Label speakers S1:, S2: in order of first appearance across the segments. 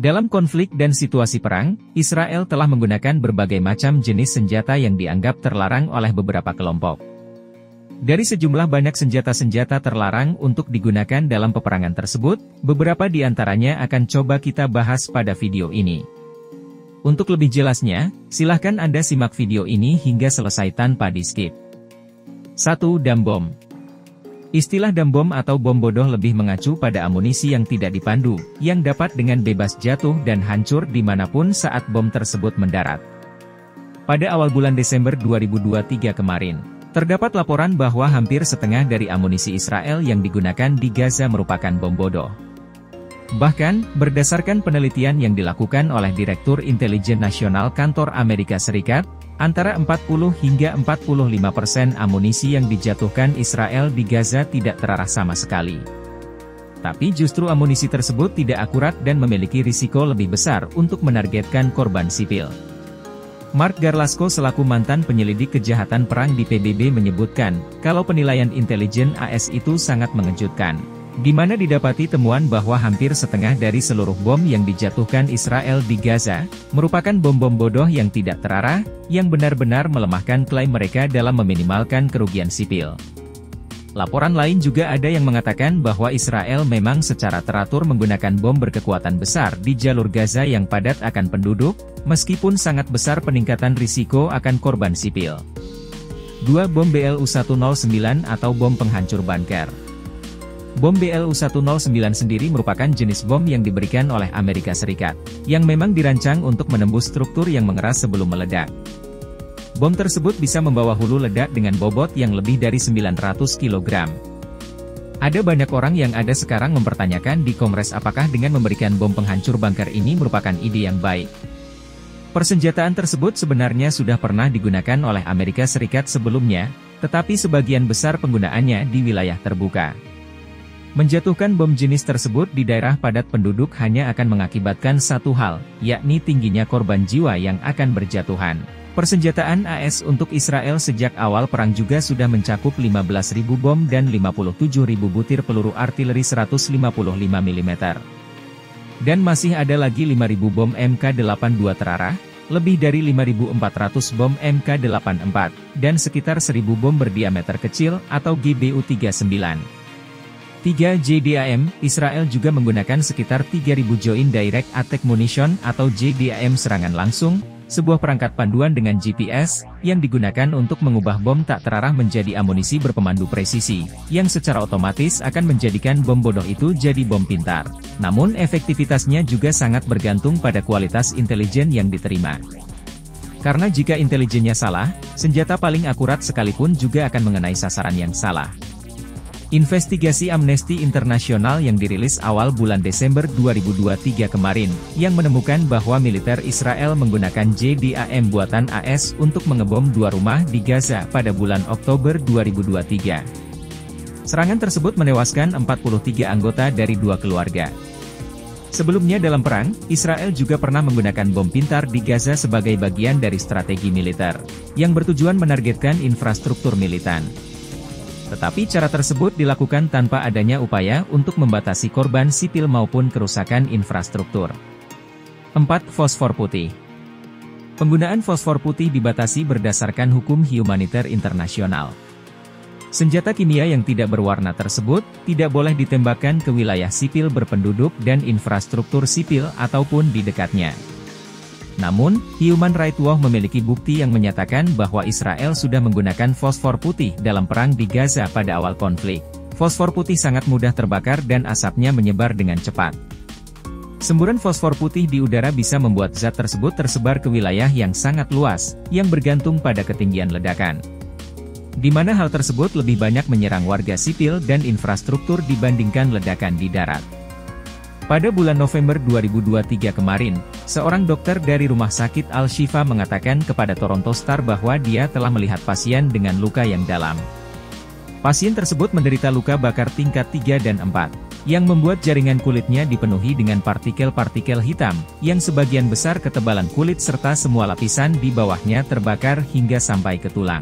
S1: Dalam konflik dan situasi perang, Israel telah menggunakan berbagai macam jenis senjata yang dianggap terlarang oleh beberapa kelompok. Dari sejumlah banyak senjata-senjata terlarang untuk digunakan dalam peperangan tersebut, beberapa di antaranya akan coba kita bahas pada video ini. Untuk lebih jelasnya, silahkan Anda simak video ini hingga selesai tanpa di-skip. 1. Dam bom. Istilah dam bom atau bom bodoh lebih mengacu pada amunisi yang tidak dipandu, yang dapat dengan bebas jatuh dan hancur dimanapun saat bom tersebut mendarat. Pada awal bulan Desember 2023 kemarin, terdapat laporan bahwa hampir setengah dari amunisi Israel yang digunakan di Gaza merupakan bom bodoh. Bahkan, berdasarkan penelitian yang dilakukan oleh Direktur Intelijen Nasional Kantor Amerika Serikat, antara 40 hingga 45% amunisi yang dijatuhkan Israel di Gaza tidak terarah sama sekali. Tapi justru amunisi tersebut tidak akurat dan memiliki risiko lebih besar untuk menargetkan korban sipil. Mark Garlasko selaku mantan penyelidik kejahatan perang di PBB menyebutkan, kalau penilaian intelijen AS itu sangat mengejutkan, di mana didapati temuan bahwa hampir setengah dari seluruh bom yang dijatuhkan Israel di Gaza, merupakan bom-bom bodoh yang tidak terarah, yang benar-benar melemahkan klaim mereka dalam meminimalkan kerugian sipil. Laporan lain juga ada yang mengatakan bahwa Israel memang secara teratur menggunakan bom berkekuatan besar di jalur Gaza yang padat akan penduduk, meskipun sangat besar peningkatan risiko akan korban sipil. 2. Bom BLU-109 atau bom penghancur bunker. Bom BLU-109 sendiri merupakan jenis bom yang diberikan oleh Amerika Serikat, yang memang dirancang untuk menembus struktur yang mengeras sebelum meledak. Bom tersebut bisa membawa hulu ledak dengan bobot yang lebih dari 900 kg. Ada banyak orang yang ada sekarang mempertanyakan di Kongres apakah dengan memberikan bom penghancur bunker ini merupakan ide yang baik. Persenjataan tersebut sebenarnya sudah pernah digunakan oleh Amerika Serikat sebelumnya, tetapi sebagian besar penggunaannya di wilayah terbuka. Menjatuhkan bom jenis tersebut di daerah padat penduduk hanya akan mengakibatkan satu hal, yakni tingginya korban jiwa yang akan berjatuhan. Persenjataan AS untuk Israel sejak awal perang juga sudah mencakup 15.000 bom dan 57.000 butir peluru artileri 155 mm. Dan masih ada lagi 5.000 bom Mk82 terarah, lebih dari 5.400 bom Mk84, dan sekitar 1.000 bom berdiameter kecil atau GBU-39. 3. JDAM, Israel juga menggunakan sekitar 3.000 Joint Direct Attack Munition atau JDAM serangan langsung, sebuah perangkat panduan dengan GPS, yang digunakan untuk mengubah bom tak terarah menjadi amunisi berpemandu presisi, yang secara otomatis akan menjadikan bom bodoh itu jadi bom pintar. Namun efektivitasnya juga sangat bergantung pada kualitas intelijen yang diterima. Karena jika intelijennya salah, senjata paling akurat sekalipun juga akan mengenai sasaran yang salah. Investigasi Amnesty International yang dirilis awal bulan Desember 2023 kemarin, yang menemukan bahwa militer Israel menggunakan JDAM buatan AS untuk mengebom 2 rumah di Gaza pada bulan Oktober 2023. Serangan tersebut menewaskan 43 anggota dari 2 keluarga. Sebelumnya dalam perang, Israel juga pernah menggunakan bom pintar di Gaza sebagai bagian dari strategi militer, yang bertujuan menargetkan infrastruktur militan. Tetapi cara tersebut dilakukan tanpa adanya upaya untuk membatasi korban sipil maupun kerusakan infrastruktur. 4. Fosfor putih. Penggunaan fosfor putih dibatasi berdasarkan hukum humaniter internasional. Senjata kimia yang tidak berwarna tersebut tidak boleh ditembakkan ke wilayah sipil berpenduduk dan infrastruktur sipil ataupun di dekatnya. Namun, Human Rights Watch memiliki bukti yang menyatakan bahwa Israel sudah menggunakan fosfor putih dalam perang di Gaza pada awal konflik. Fosfor putih sangat mudah terbakar dan asapnya menyebar dengan cepat. Semburan fosfor putih di udara bisa membuat zat tersebut tersebar ke wilayah yang sangat luas, yang bergantung pada ketinggian ledakan. Di mana hal tersebut lebih banyak menyerang warga sipil dan infrastruktur dibandingkan ledakan di darat. Pada bulan November 2023 kemarin, seorang dokter dari Rumah Sakit Al-Shifa mengatakan kepada Toronto Star bahwa dia telah melihat pasien dengan luka yang dalam. Pasien tersebut menderita luka bakar tingkat 3 dan 4, yang membuat jaringan kulitnya dipenuhi dengan partikel-partikel hitam, yang sebagian besar ketebalan kulit serta semua lapisan di bawahnya terbakar hingga sampai ke tulang.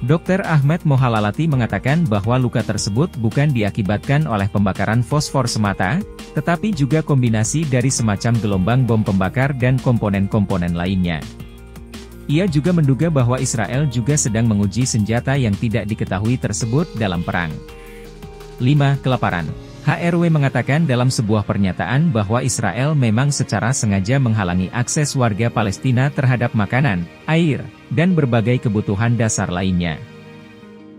S1: Dr. Ahmed Mohalalati mengatakan bahwa luka tersebut bukan diakibatkan oleh pembakaran fosfor semata, tetapi juga kombinasi dari semacam gelombang bom pembakar dan komponen-komponen lainnya. Ia juga menduga bahwa Israel juga sedang menguji senjata yang tidak diketahui tersebut dalam perang. 5. Kelaparan. HRW mengatakan dalam sebuah pernyataan bahwa Israel memang secara sengaja menghalangi akses warga Palestina terhadap makanan, air, dan berbagai kebutuhan dasar lainnya.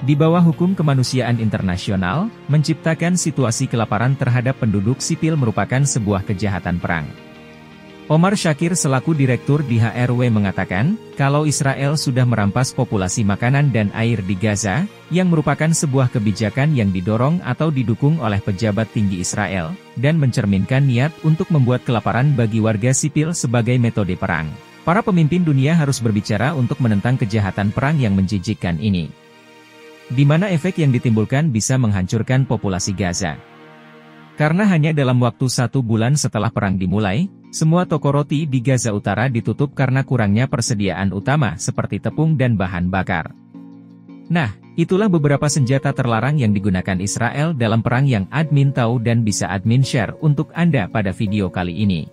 S1: Di bawah hukum kemanusiaan internasional, menciptakan situasi kelaparan terhadap penduduk sipil merupakan sebuah kejahatan perang. Omar Shakir selaku direktur di HRW mengatakan, kalau Israel sudah merampas populasi makanan dan air di Gaza, yang merupakan sebuah kebijakan yang didorong atau didukung oleh pejabat tinggi Israel, dan mencerminkan niat untuk membuat kelaparan bagi warga sipil sebagai metode perang. Para pemimpin dunia harus berbicara untuk menentang kejahatan perang yang menjijikkan ini. Di mana efek yang ditimbulkan bisa menghancurkan populasi Gaza. Karena hanya dalam waktu 1 bulan setelah perang dimulai, semua toko roti di Gaza Utara ditutup karena kurangnya persediaan utama seperti tepung dan bahan bakar. Nah, itulah beberapa senjata terlarang yang digunakan Israel dalam perang yang admin tahu dan bisa admin share untuk Anda pada video kali ini.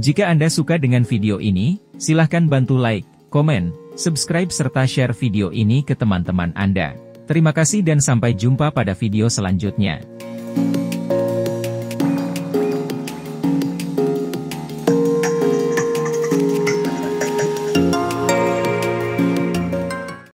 S1: Jika Anda suka dengan video ini, silahkan bantu like, komen, subscribe serta share video ini ke teman-teman Anda. Terima kasih dan sampai jumpa pada video selanjutnya.